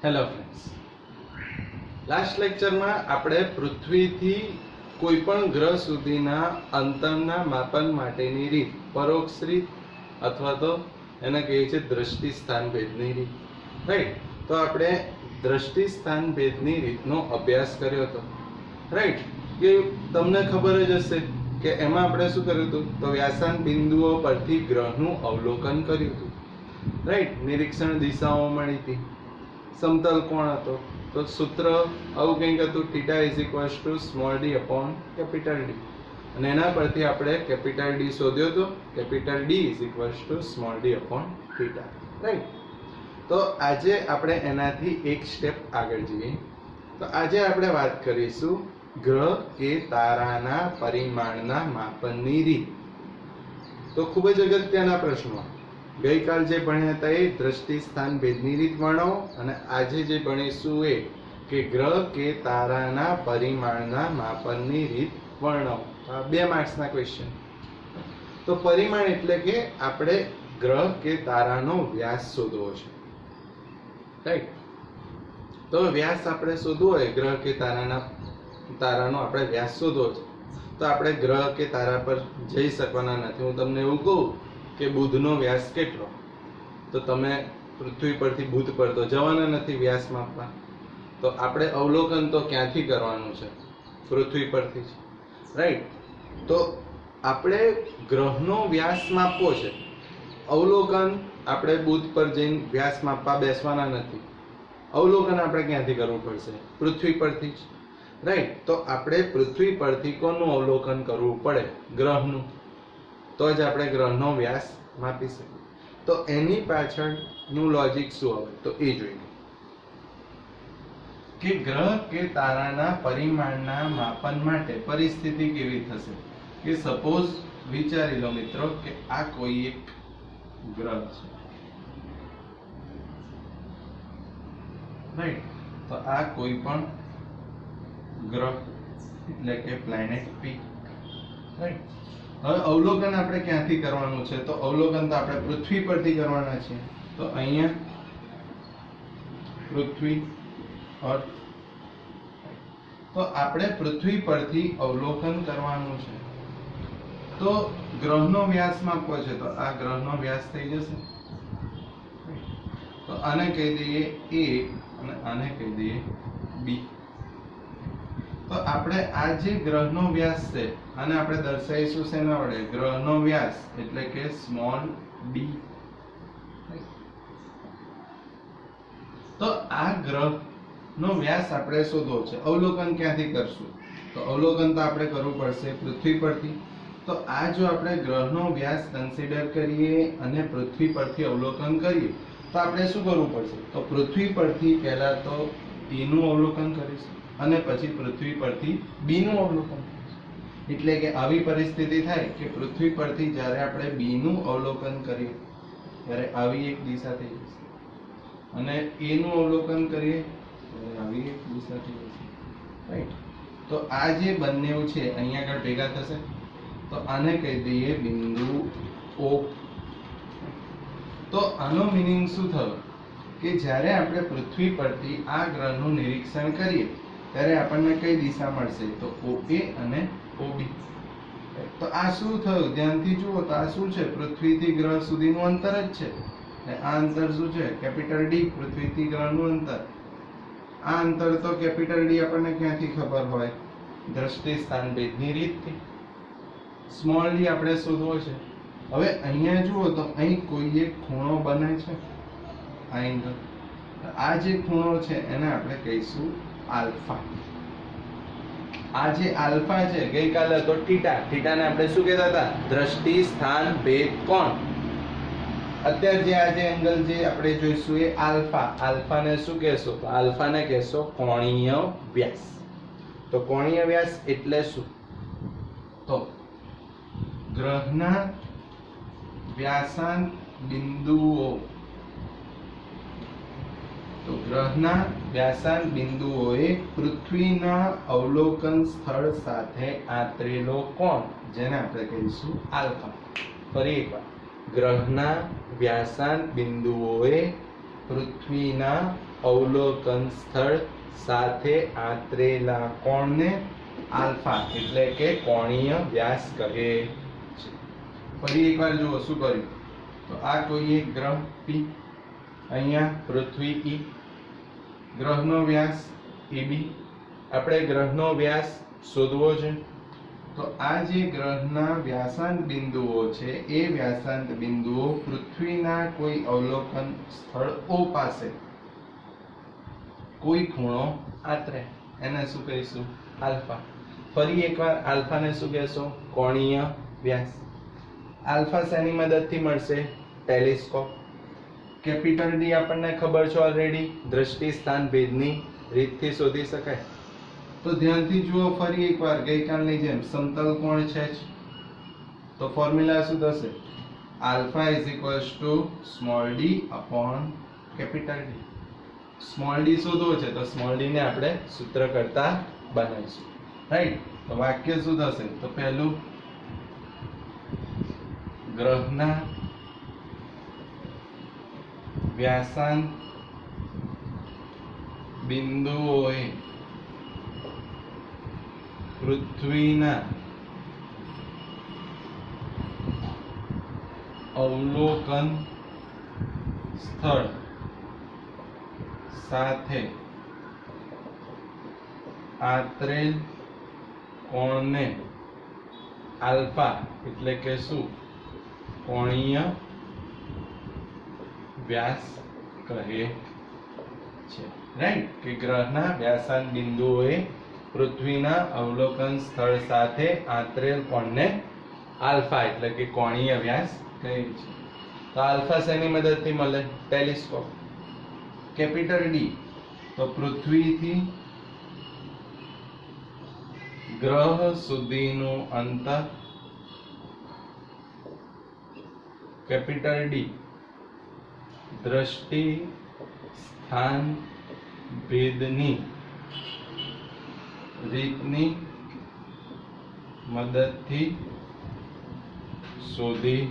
Hello friends, last લેક્ચરમાં આપણે પૃથ્વીથી કોઈ પણ ગ્રહ સુધીના અંતરના માપન માટેની રીત, પરોક્ષ રીત અથવા તો એને કહીએ છીએ દ્રષ્ટિ સ્થાન ભેદની રીત, રાઈટ? તો આપણે દ્રષ્ટિ સ્થાન ભેદની રીતનો અભ્યાસ કર્યો હતો, રાઈટ? કે તમને ખબર જ હશે કે એમાં આપણે શું કર્યું હતું? તો વ્યાસાંત બિંદુઓ પરથી ગ્રહનું અવલોકન કર્યું હતું, રાઈટ? નિરીક્ષણ દિશાઓ મળી હતી, સમતલ કોણ હતો, તો સૂત્ર આવું કંઈક હતું, theta is equals two small D upon capital D, અને એના પરથી આપણે કેપિટલ ડી શોધ્યો હતો, capital D is equals two small D upon theta, right? તો આજે આપણે એનાથી એક સ્ટેપ આગળ જઈએ. તો આજે આપણે વાત કરીશું ગ્રહ કે તારાના પરિમાણના માપનની રીત. તો ખૂબ જ અગત્યના પ્રશ્નો. ગઈકાલ જે ભણ્યા હતા એ દ્રષ્ટિ સ્થાન ભેદની રીત વર્ણવો, અને આજે જે ભણીશું એ કે ગ્રહ કે તારાના પરિમાણના માપનની રીત વર્ણવો. આ 2 માર્ક્સના ક્વેશ્ચન. તો પરિમાણ એટલે કે આપણે ગ્રહ કે તારાનો વ્યાસ શોધવો છે, રાઈટ? તો વ્યાસ આપણે શોધવો હોય, ગ્રહ કે તારાનો આપણે વ્યાસ શોધવો છે, તો આપણે ગ્રહ કે તારા પર જઈ શકવાના નથી. હું તમને એવું કહું કે બુધનો વ્યાસ કેટલો, તો તમે પૃથ્વી પરથી બુધ પર તો જવાના નથી વ્યાસ માપવા. તો આપણે અવલોકન તો ક્યાંથી કરવાનું છે? પૃથ્વી પરથી જ, રાઈટ? તો આપણે ગ્રહનો વ્યાસ માપવો છે. અવલોકન આપણે બુધ પર જઈને વ્યાસ માપવા બેસવાના નથી. અવલોકન આપણે ક્યાંથી કરવું પડશે? પૃથ્વી પરથી જ, રાઈટ? તો આપણે પૃથ્વી પરથી કોનું અવલોકન કરવું પડે? ગ્રહનું. તો જ આપણે ગ્રહનો વ્યાસ માપી શકીએ. તો એની પાછળનું લોજિક શું આવે તો એ જોઈએ કે ગ્રહ કે તારાના પરિમાણના માપન માટે પરિસ્થિતિ કેવી થશે. કે સપોઝ વિચારી લો મિત્રો કે આ કોઈ એક ગ્રહ છે, રાઈટ? તો આ કોઈ પણ ગ્રહ એટલે કે પ્લેનેટ પી, રાઈટ? હવે અવલોકન આપણે ક્યાંથી કરવાનું છે? તો અવલોકન તો આપણે પૃથ્વી પરથી કરવાના છે. તો અહીંયા પૃથ્વી અર્થ, તો આપણે પૃથ્વી પરથી અવલોકન કરવાનું છે. તો ગ્રહનો વ્યાસ માપવો છે, તો આ ગ્રહનો વ્યાસ થઈ જશે. તો આને કહી દઈએ A અને આને કહી દઈએ B. તો આપણે આ જે ગ્રહનો વ્યાસ છે આને આપણે દર્શાવીશું શેના વડે? ગ્રહનો વ્યાસ એટલે કે સ્મોલ d. તો આ ગ્રહનો વ્યાસ આપણે શોધવો છે. અવલોકન ક્યાંથી કરશું? તો અવલોકન તો આપણે કરવું પડશે પૃથ્વી પરથી. તો આ જો આપણે ગ્રહનો વ્યાસ કન્સિડર કરીએ અને પૃથ્વી પરથી અવલોકન કરીએ તો આપણે શું કરવું પડશે? તો પૃથ્વી પરથી પહેલા તો A નું અવલોકન કરીશું અને પછી પૃથ્વી પરથી B નું અવલોકન કરીશું. એટલે કે આવી પરિસ્થિતિ થાય કે પૃથ્વી પરથી જ્યારે આપણે B નું અવલોકન કરીએ ત્યારે આવી એક દિશા થઈ જશે, અને A નું અવલોકન કરીએ ત્યારે આવી એક દિશા થઈ જશે, રાઈટ? તો આ જે બંને છે અહીંયા આગળ ભેગા થશે. તો આને કહી દઈએ બિંદુ O. તો આનો મીનિંગ શું થયો કે જ્યારે આપણે પૃથ્વી પરથી આ ગ્રહનું નિરીક્ષણ કરીએ ત્યારે આપણને કઈ દિશા મળશે? તો OA અને OB. તો આ શું થયું? ધ્યાનથી જુઓ તો આ શું છે? પૃથ્વીથી ગ્રહ સુધીનું અંતર જ છે. આ અંતર શું છે? કેપિટલ ડી, પૃથ્વીથી ગ્રહનું અંતર. આ અંતર તો કેપિટલ ડી આપણને ક્યાંથી ખબર હોય? દ્રષ્ટિ સ્થાન ભેદની રીતથી. સ્મોલ ડી આપણે શોધવો છે. હવે અહીંયા જુઓ તો અહીં કોઈ એક ખૂણો બને છે, આ એંગલ. આ જે ખૂણો છે એને આપણે કહીશું આલ્ફા. આ જે આલ્ફા છે ગઈકાલે હતો થીટા. થીટાને આપણે શું કહેતા હતા? દ્રષ્ટિ સ્થાન ભેદ કોણ. અત્યારે જે આ જે એંગલ જે આપણે જોઈશું એ આલ્ફા. આલ્ફાને શું કહેશો? તો આલ્ફાને કહેશો કોણીય વ્યાસ. તો કોણીય વ્યાસ એટલે શું? તો ગ્રહના વ્યાસાંત બિંદુઓ, તો ગ્રહના વ્યાસાંત બિંદુઓએ પૃથ્વીના અવલોકન સ્થળ સાથે આંતરેલો કોણ, જેને આપણે કહીશું આલ્ફા. ફરી એકવાર, ગ્રહના વ્યાસાંત બિંદુઓએ પૃથ્વીના અવલોકન સ્થળ સાથે આંતરેલા કોણને આલ્ફા એટલે કે કોણીય વ્યાસ કહે છે. ફરી એકવાર જુઓ શું કર્યું. તો આ કોઈ એક ગ્રહ P, અહીંયા પૃથ્વી E, ગ્રહનો વ્યાસ EB. આપણે ગ્રહનો વ્યાસ શોધવો છે. તો આ જે ગ્રહના વ્યાસાંત બિંદુઓ છે એ વ્યાસાંત બિંદુઓ પૃથ્વીના કોઈ અવલોકન સ્થળ O પાસે કોઈ ખૂણો આંતરે, એને શું કહીશું? આલ્ફા. ફરી એકવાર આલ્ફાને શું કહેશો? કોણીય વ્યાસ. આલ્ફા શેની મદદથી મળશે? ટેલિસ્કોપ. કેપિટલ ડી આપણને ખબર છે ઓલરેડી, દ્રષ્ટિ સ્થાન ભેદની રીતથી શોધી શકાય. તો ધ્યાનથી જુઓ ફરી એકવાર, ગઈકાલની જેમ સમતલ કોણ છે જ. તો ફોર્મ્યુલા શું થશે? Alpha is equals two small D upon capital D. Small D શોધવો છે તો સ્મોલ ડી ને આપણે સૂત્ર કરતા બનાવીશું. રાઈટ. તો વાક્ય શું થશે? તો પહેલું, ગ્રહના વ્યાસાંત બિંદુઓએ પૃથ્વીના અવલોકન સ્થળ સાથે આંતરેલ કોણને આલ્ફા એટલે કે શું? કોણીય વ્યાસ કહે છે. રાઈટ. કે ગ્રહના વ્યાસાંત બિંદુઓએ પૃથ્વીના અવલોકન સ્થળ સાથે આંતરેલ કોણને આલ્ફા એટલે કે કોણીય વ્યાસ કહે છે. તો આલ્ફા શેની મદદથી મળે? ટેલિસ્કોપ. કેપિટલ ડી, તો પૃથ્વીથી ગ્રહ સુધીનું અંતર. કેપિટલ ડી, દ્રષ્ટિ સ્થાન ભેદની રીતની મદદથી શોધી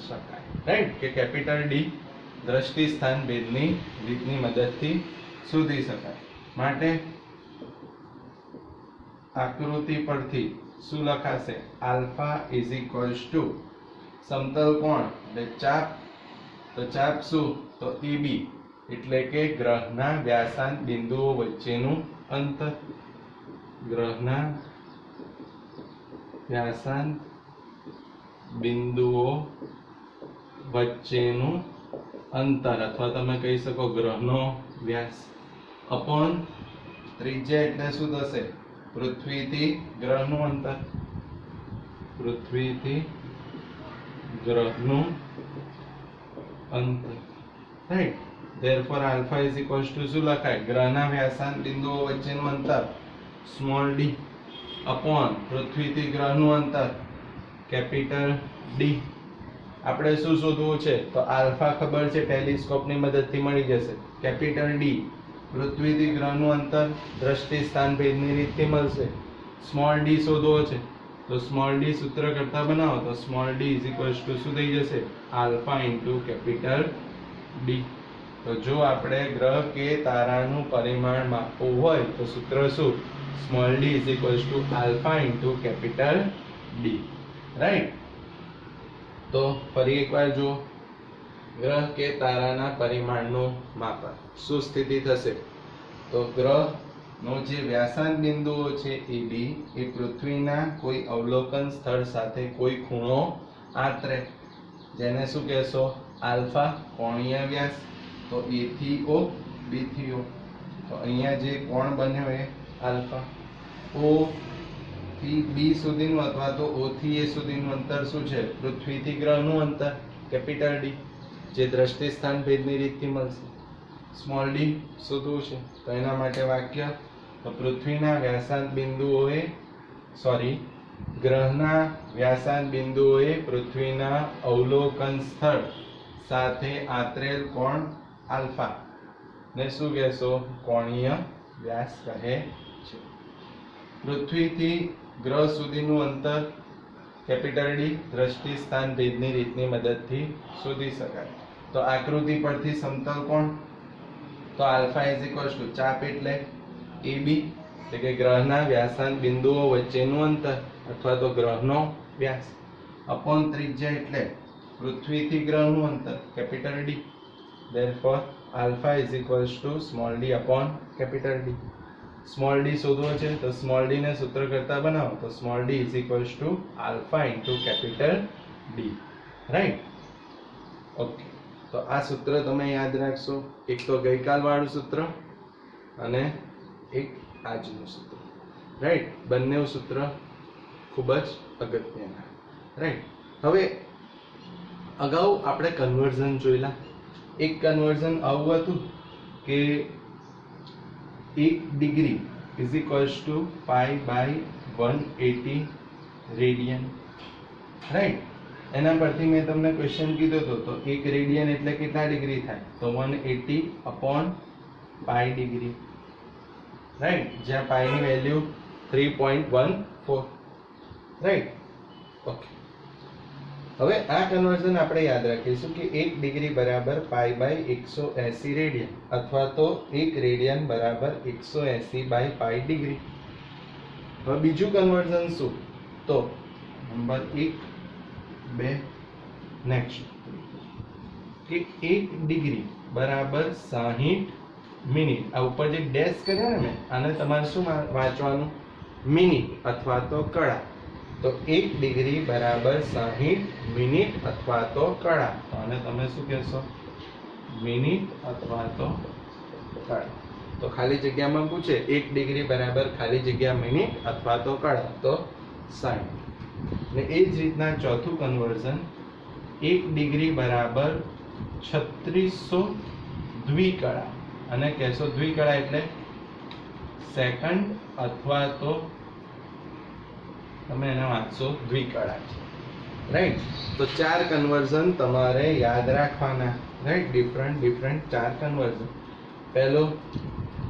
શકાય. રાઈટ. કે કેપિટલ ડી દ્રષ્ટિ સ્થાન ભેદની રીતની મદદથી શોધી શકાય. માટે આકૃતિ પરથી શું લખાશે? આલ્ફા ઇઝ ઇક્વલ્સ ટુ સમતલ કોણ એટલે ચાપ. તો ચાપ શું? તો EB એટલે કે ગ્રહના વ્યાસાંત બિંદુઓ વચ્ચેનું અંતર. ગ્રહના વ્યાસાંત બિંદુઓ વચ્ચેનું અંતર, અથવા તમે કહી શકો ગ્રહનો વ્યાસ, અપોન ત્રિજ્યા એટલે શું થશે? પૃથ્વીથી ગ્રહનું અંતર. પૃથ્વીથી ગ્રહનું અંતર. Right. Therefore alpha is equals two શું લખાય? ગ્રહના વ્યાસાંત બિંદુઓ વચ્ચેનું અંતર સ્મોલ ડી અપોન પૃથ્વીથી ગ્રહનું અંતર કેપિટલ ડી. આપણે શું શોધવું છે? તો આલ્ફા ખબર છે, ટેલિસ્કોપની મદદથી મળી જશે. કેપિટલ ડી પૃથ્વીથી ગ્રહનું અંતર દ્રષ્ટિ સ્થાન ભેદની રીતથી મળશે. સ્મોલ ડી શોધવો છે તો સ્મોલ ડી સૂત્ર કરતા બનાવો તો small D is equals two શું થઈ જશે? Alpha into capital D. તો જો આપણે ગ્રહ કે તારાનું પરિમાણ માપવું હોય તો સૂત્ર શું? Small D is equals to alpha into capital D. Right. તો ફરી એકવાર જુઓ, ગ્રહ કે તારાના પરિમાણનું માપન. શું સ્થિતિ થશે? તો ગ્રહનો જે વ્યાસાંત બિંદુઓ છે EB એ પૃથ્વીના કોઈ અવલોકન સ્થળ સાથે કોઈ ખૂણો આંતરે, જેને શું કહેશો? આલ્ફા કોણીય વ્યાસ. તો A થી O, B થી O. તો અહીંયા જે કોણ બન્યો એ આલ્ફા. O થી B સુધીનું અથવા તો O થી A સુધીનું અંતર શું છે? પૃથ્વીથી ગ્રહનું અંતર કેપિટલ ડી, જે દ્રષ્ટિ સ્થાન ભેદની રીતથી મળશે. સ્મોલ ડી શોધવું છે તો એના માટે વાક્ય, તો પૃથ્વીના વ્યાસાંત બિંદુઓએ ગ્રહના વ્યાસાંત બિંદુઓએ પૃથ્વીના અવલોકન સ્થળ સાથે આંતરેલ કોણ આલ્ફા ને શું કહેશો? કોણીય વ્યાસ કહે છે. પૃથ્વીથી ગ્રહ સુધીનું અંતર કેપિટલ ડી દ્રષ્ટિ સ્થાન ભેદની રીતની મદદથી શોધી શકાય. તો આકૃતિ પરથી સમતલ કોણ, તો આલ્ફા ઇઝ ઇક્વલ્સ ટુ ચાપ એટલે AB એટલે કે ગ્રહના વ્યાસાંત બિંદુઓ વચ્ચેનું અંતર અથવા તો ગ્રહનો વ્યાસ અપોન ત્રિજ્યા એટલે પૃથ્વીથી ગ્રહનું અંતર capital D. Therefore alpha is equals to small d upon capital D. Small d શોધવો છે તો small d ને સૂત્ર કરતા બનાવો તો small d is equals to alpha into capital D. Right? Okay, તો આ સૂત્ર તમે યાદ રાખશો. એક તો ગઈકાલ વાળું સૂત્ર અને એક આજનું સૂત્ર. રાઈટ, બંને સૂત્ર ખૂબ જ અગત્યના. રાઈટ, હવે અગાઉ આપણે કન્વર્ઝન જોયેલા. એક કન્વર્ઝન આવું હતું કે 1 degree is equals to pi by 180 radian. Right, એના પરથી મેં તમને ક્વેશ્ચન કીધો હતો તો 1 રેડિયન એટલે કેટલા ડિગ્રી થાય, તો 180 અપોન પાઈ ડિગ્રી. રાઈટ, જ્યાં પાઈની વેલ્યુ 3.14. Right, okay. હવે આ કન્વર્ઝન આપણે યાદ રાખીશું કે 1 ડિગ્રી બરાબર પાઈ બાય 180 રેડિયન અથવા તો 1 રેડિયન બરાબર 180 બાય પાઈ ડિગ્રી. હવે બીજું કન્વર્ઝન શું, તો નંબર 1 2 નેક્સ્ટ કે 1 ડિગ્રી બરાબર 60 મિનિટ. આ ઉપર જે ડેશ કર્યો ને મેં, આને તમારે શું વાંચવાનું, મિનિટ અથવા તો કળા. તો 1 ડિગ્રી બરાબર 60 મિનિટ અથવા તો કળા. તો આને તમે શું કહેશો, મિનિટ અથવા તો કળા. તો ખાલી જગ્યામાં પૂછે 1 ડિગ્રી બરાબર ખાલી જગ્યા મિનિટ અથવા તો કળા, તો 60. ને એ જ રીતના ચોથું કન્વર્ઝન 1 ડિગ્રી બરાબર 3600 દ્વિકળા. અને કહેશો દ્વિકળા એટલે સેકન્ડ અથવા તો તમે એને વાંચશો દ્વિકળા છે. રાઈટ, તો 4 કન્વર્ઝન તમારે યાદ રાખવાના. Right, different 4 conversion. પહેલો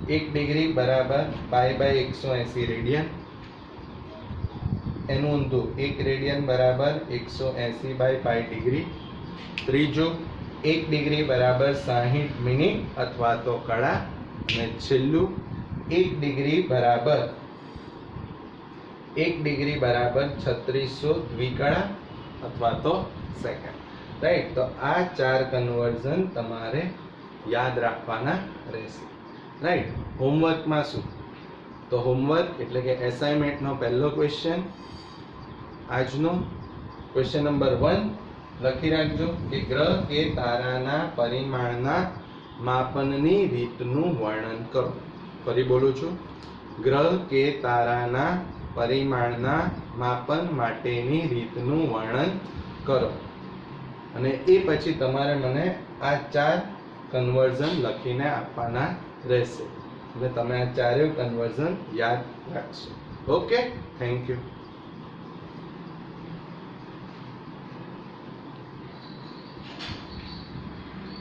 1 ડિગ્રી બરાબર પાઈ બાય 180 રેડિયન, એનું ઊંધું 1 રેડિયન બરાબર 180 બાય પાઈ ડિગ્રી. ત્રીજું 1 ડિગ્રી બરાબર 60 મિનિટ અથવા તો કળા. અને છેલ્લું 1 ડિગ્રી બરાબર 3600 દ્વિકળા અથવા તો સેકન્ડ. રાઈટ, તો આ 4 કન્વર્ઝન તમારે યાદ રાખવાના રહેશે. રાઈટ, હોમવર્કમાં શું, તો હોમવર્ક એટલે કે એસાઇનમેન્ટનો પહેલો ક્વેશ્ચન આજનો ક્વેશ્ચન નંબર 1 લખી રાખજો કે ગ્રહ કે તારાના પરિમાણના માપનની રીતનું વર્ણન કરો. ફરી બોલું છું, ગ્રહ કે તારાના પરિમાણના માપન માટેની રીતનું વર્ણન કરો. અને એ પછી તમારે મને આ 4 કન્વર્ઝન લખીને આપવાના રહેશે. એટલે તમે આ 4 કન્વર્ઝન યાદ રાખશો. Okay, thank you.